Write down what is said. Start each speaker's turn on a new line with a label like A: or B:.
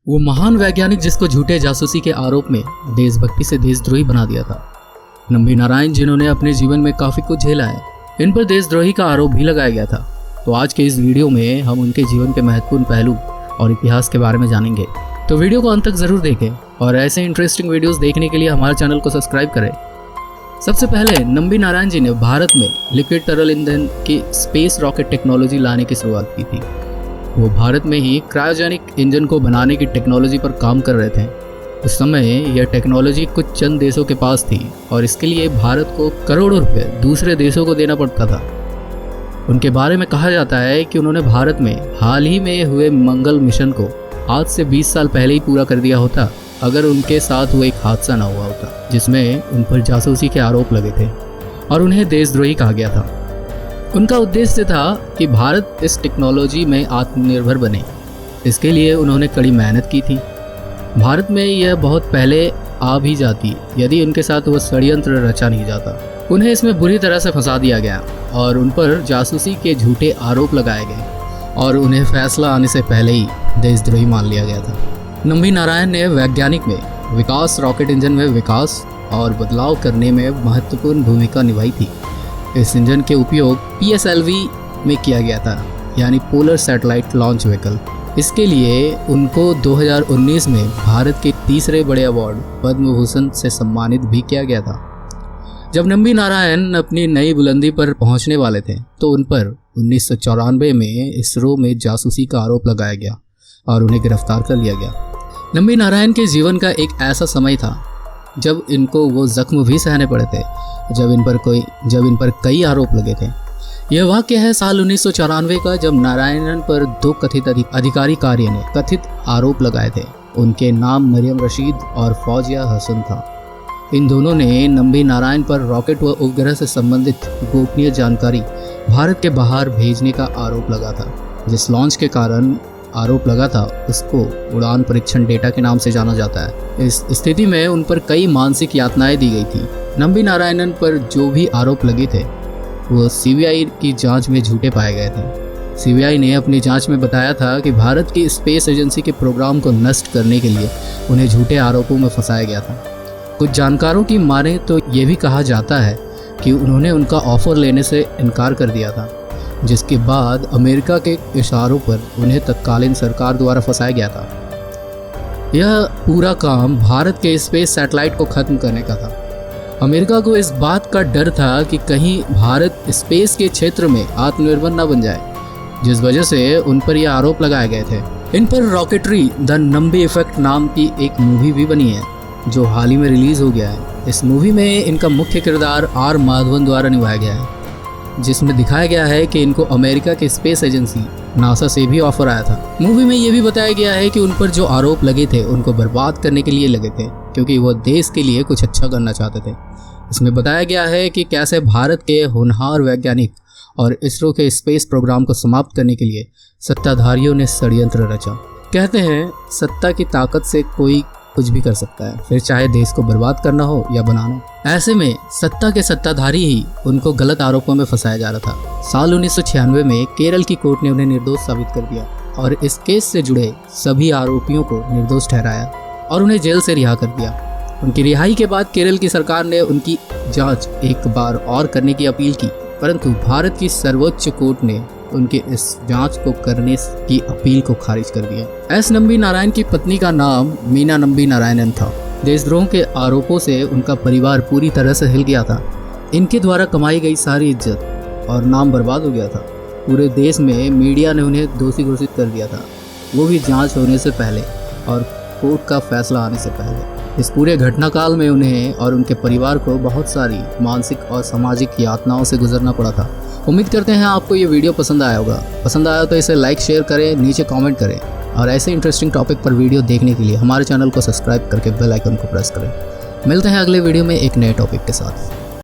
A: वो महान वैज्ञानिक जिसको झूठे जासूसी के आरोप में देशभक्ति से देशद्रोही बना दिया था। नंबी नारायण जिन्होंने अपने जीवन में काफ़ी कुछ झेला है, इन पर देशद्रोही का आरोप भी लगाया गया था। तो आज के इस वीडियो में हम उनके जीवन के महत्वपूर्ण पहलू और इतिहास के बारे में जानेंगे। तो वीडियो को अंत तक ज़रूर देखें और ऐसे इंटरेस्टिंग वीडियोस देखने के लिए हमारे चैनल को सब्सक्राइब करें। सबसे पहले नंबी नारायण जी ने भारत में लिक्विड तरल ईंधन की स्पेस रॉकेट टेक्नोलॉजी लाने की शुरुआत की थी। वो भारत में ही क्रायोजेनिक इंजन को बनाने की टेक्नोलॉजी पर काम कर रहे थे। उस समय यह टेक्नोलॉजी कुछ चंद देशों के पास थी और इसके लिए भारत को करोड़ों रुपए दूसरे देशों को देना पड़ता था। उनके बारे में कहा जाता है कि उन्होंने भारत में हाल ही में हुए मंगल मिशन को आज से 20 साल पहले ही पूरा कर दिया होता अगर उनके साथ वो एक हादसा ना हुआ होता जिसमें उन पर जासूसी के आरोप लगे थे और उन्हें देशद्रोही कहा गया था। उनका उद्देश्य था कि भारत इस टेक्नोलॉजी में आत्मनिर्भर बने। इसके लिए उन्होंने कड़ी मेहनत की थी। भारत में यह बहुत पहले आ भी जाती यदि उनके साथ वह षड्यंत्र रचा नहीं जाता। उन्हें इसमें बुरी तरह से फंसा दिया गया और उन पर जासूसी के झूठे आरोप लगाए गए और उन्हें फैसला आने से पहले ही देशद्रोही मान लिया गया था। नंबी नारायण ने वैज्ञानिक में विकास, रॉकेट इंजन में विकास और बदलाव करने में महत्वपूर्ण भूमिका निभाई थी। इस इंजन के उपयोग PSLV में किया गया था, यानी पोलर सैटेलाइट लॉन्च व्हीकल। इसके लिए उनको 2019 में भारत के तीसरे बड़े अवार्ड पद्म भूषण से सम्मानित भी किया गया था। जब नंबी नारायण अपनी नई बुलंदी पर पहुंचने वाले थे तो उन पर 1994 में इसरो में जासूसी का आरोप लगाया गया और उन्हें गिरफ्तार कर लिया गया। नंबी नारायण के जीवन का एक ऐसा समय था जब इनको वो जख्म भी सहने पड़े थे जब इन पर कई आरोप लगे थे। यह वाक्य है साल 1994 का, जब नारायणन पर दो कथित अधिकारी कार्य ने कथित आरोप लगाए थे। उनके नाम मरियम रशीद और फौजिया हसन था। इन दोनों ने नंबी नारायण पर रॉकेट व उपग्रह से संबंधित गोपनीय जानकारी भारत के बाहर भेजने का आरोप लगा था। जिस लॉन्च के कारण आरोप लगा था उसको उड़ान परीक्षण डेटा के नाम से जाना जाता है। इस स्थिति में उन पर कई मानसिक यातनाएं दी गई थी। नंबी नारायणन पर जो भी आरोप लगे थे वो CBI की जांच में झूठे पाए गए थे। CBI ने अपनी जांच में बताया था कि भारत की स्पेस एजेंसी के प्रोग्राम को नष्ट करने के लिए उन्हें झूठे आरोपों में फंसाया गया था। कुछ जानकारों की माने तो ये भी कहा जाता है कि उन्होंने उनका ऑफर लेने से इनकार कर दिया था, जिसके बाद अमेरिका के इशारों पर उन्हें तत्कालीन सरकार द्वारा फंसाया गया था। यह पूरा काम भारत के स्पेस सैटेलाइट को खत्म करने का था। अमेरिका को इस बात का डर था कि कहीं भारत स्पेस के क्षेत्र में आत्मनिर्भर न बन जाए, जिस वजह से उन पर यह आरोप लगाए गए थे। इन पर रॉकेटरी द नंबी इफेक्ट नाम की एक मूवी भी बनी है जो हाल ही में रिलीज हो गया है। इस मूवी में इनका मुख्य किरदार R माधवन द्वारा निभाया गया है, जिसमें दिखाया गया है कि इनको अमेरिका की स्पेस एजेंसी नासा से भी ऑफर आया था। मूवी में ये भी बताया गया है कि उन पर जो आरोप लगे थे उनको बर्बाद करने के लिए लगे थे, क्योंकि वो देश के लिए कुछ अच्छा करना चाहते थे। इसमें बताया गया है कि कैसे भारत के होनहार वैज्ञानिक और इसरो के स्पेस प्रोग्राम को समाप्त करने के लिए सत्ताधारियों ने षड्यंत्र रचा। कहते हैं सत्ता की ताकत से कोई कुछ भी कर सकता है, फिर चाहे देश को बर्बाद करना हो या बनाना। ऐसे में सत्ता के सत्ताधारी ही उनको गलत आरोपों में फंसाया जा रहा था। साल 1996 में केरल की कोर्ट ने उन्हें निर्दोष साबित कर दिया और इस केस से जुड़े सभी आरोपियों को निर्दोष ठहराया और उन्हें जेल से रिहा कर दिया। उनकी रिहाई के बाद केरल की सरकार ने उनकी जांच एक बार और करने की अपील की, परंतु भारत की सर्वोच्च कोर्ट ने उनके इस जांच को करने की अपील को खारिज कर दिया। एस नंबी नारायण की पत्नी का नाम मीना नंबी नारायणन था। देशद्रोह के आरोपों से उनका परिवार पूरी तरह से हिल गया था। इनके द्वारा कमाई गई सारी इज्जत और नाम बर्बाद हो गया था। पूरे देश में मीडिया ने उन्हें दोषी घोषित कर दिया था, वो भी जांच होने से पहले और कोर्ट का फैसला आने से पहले। इस पूरे घटनाकाल में उन्हें और उनके परिवार को बहुत सारी मानसिक और सामाजिक यातनाओं से गुजरना पड़ा था। उम्मीद करते हैं आपको ये वीडियो पसंद आया होगा। पसंद आया तो इसे लाइक, शेयर करें, नीचे कमेंट करें और ऐसे इंटरेस्टिंग टॉपिक पर वीडियो देखने के लिए हमारे चैनल को सब्सक्राइब करके बेल आइकन को प्रेस करें। मिलते हैं अगले वीडियो में एक नए टॉपिक के साथ।